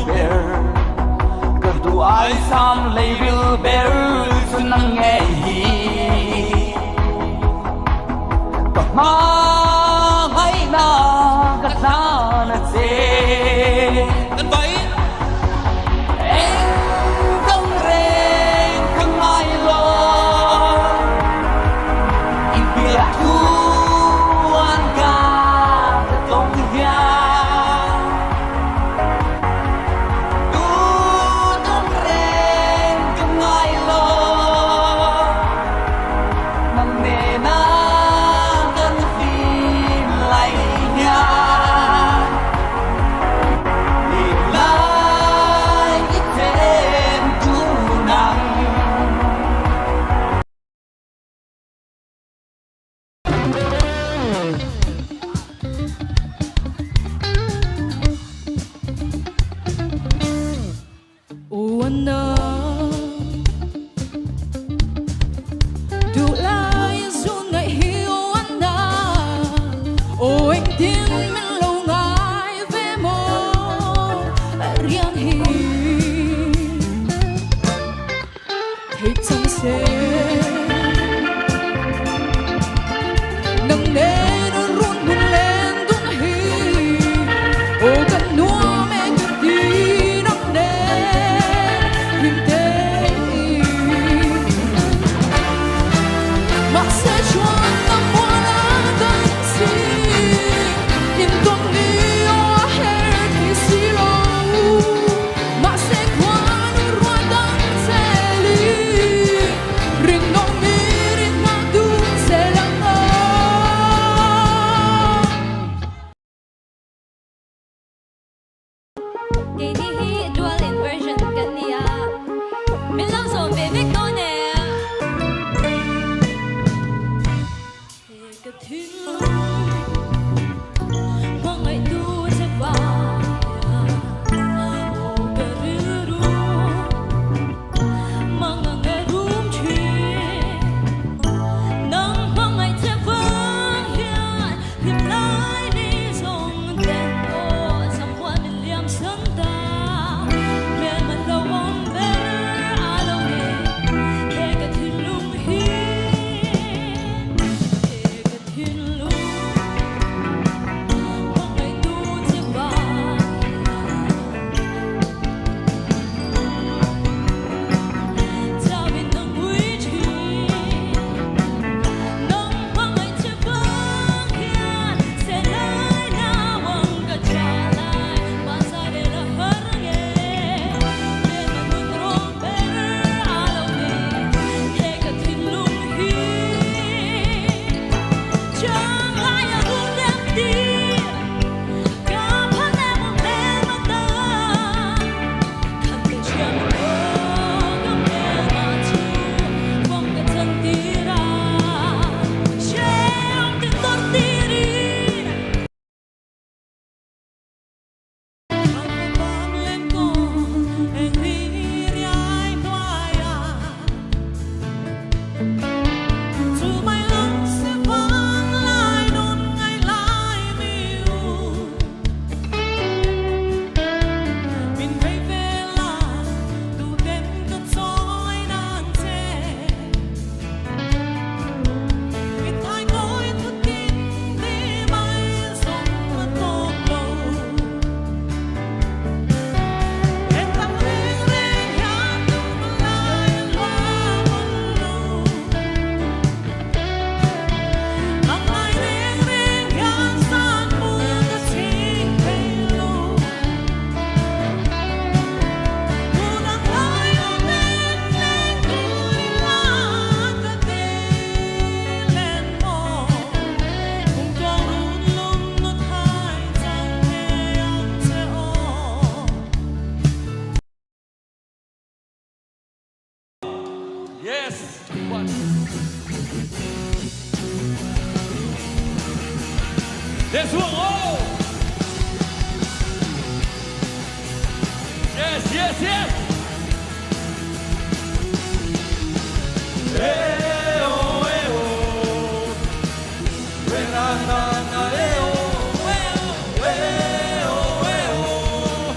ber ka du ai sam lei vil ber sun nang nge hi ka ma ngai na ka sa na se kan bai Kang reng kang ai lo Impia tuan ka tong ya Tu kang reng kang ai lo Nang ne na kan fin lai ya This one, oh! Yes, yes, yes! Hey, oh, hey, oh. Hey, na, na, na, hey, oh. Hey, oh, hey, oh, hey, oh.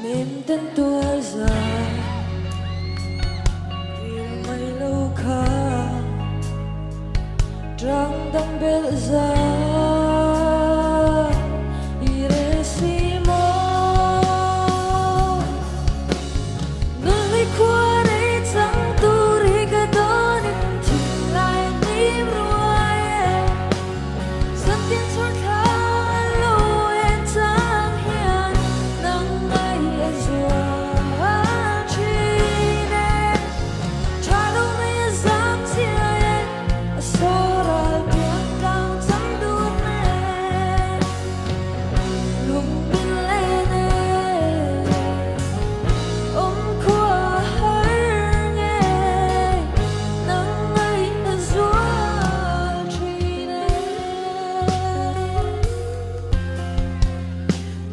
Mềm tên tua dài Riêng mây lâu khá Trăng tăng bel ra Iresimo Nulay kwa rin sang turi ka doon Tilay nim ruaye Sa tin sur thang luyen tang hiyan Nang ay azwa chine Chalo may azam siya Asora biyak lang sang dune Lumbinlene kwa harnge Nang ay azwa chine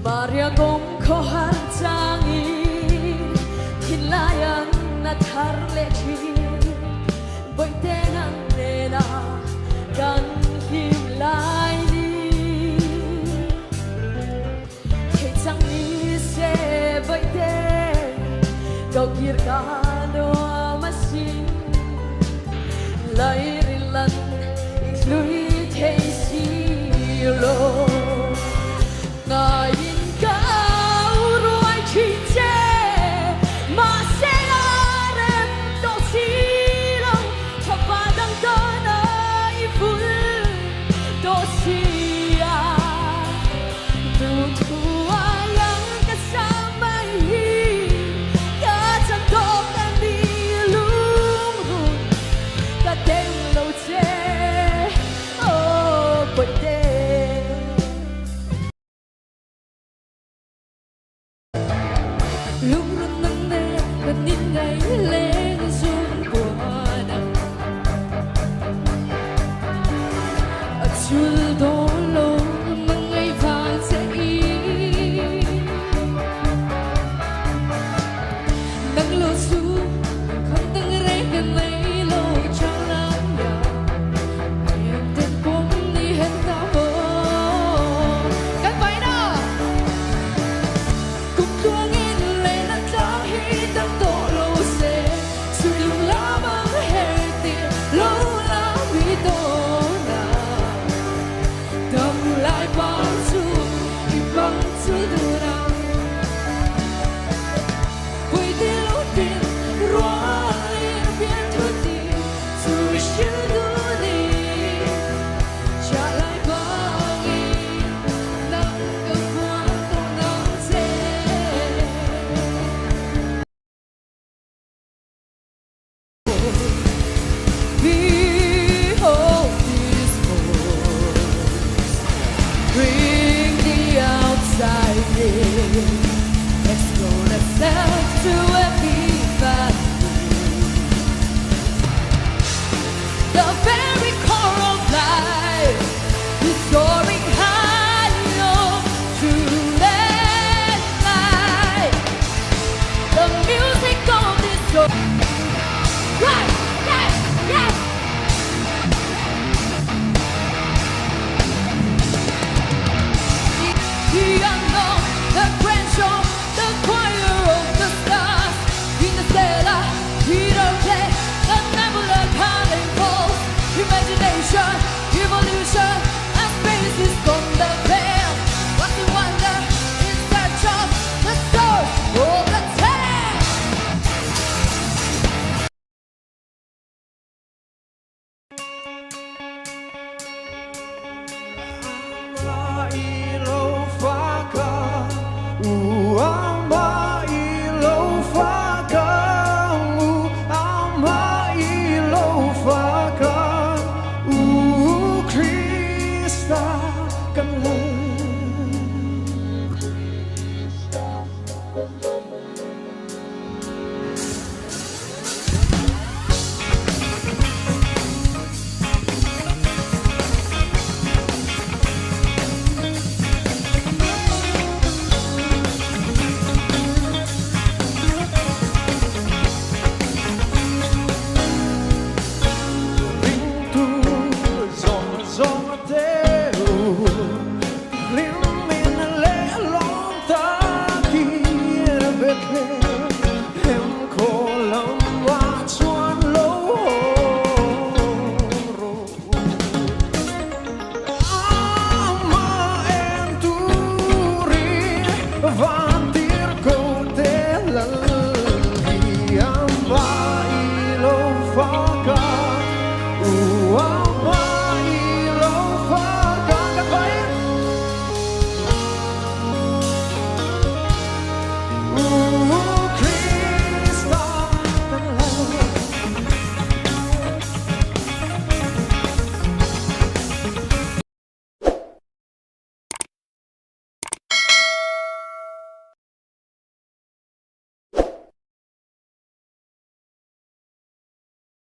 Maria gom ko hantangi Hinlayang na tarlechi Boy tenang nena Kan himlay ni Kitang ni se boy ten Kau kirkano amasin Lay rilan Ikluy te silo Ngayon ka uruay chite Maselarem to silang Tapadang tanay full to siya Tutuwayang kasamay Kasantok ang dilunghun Kadeng the very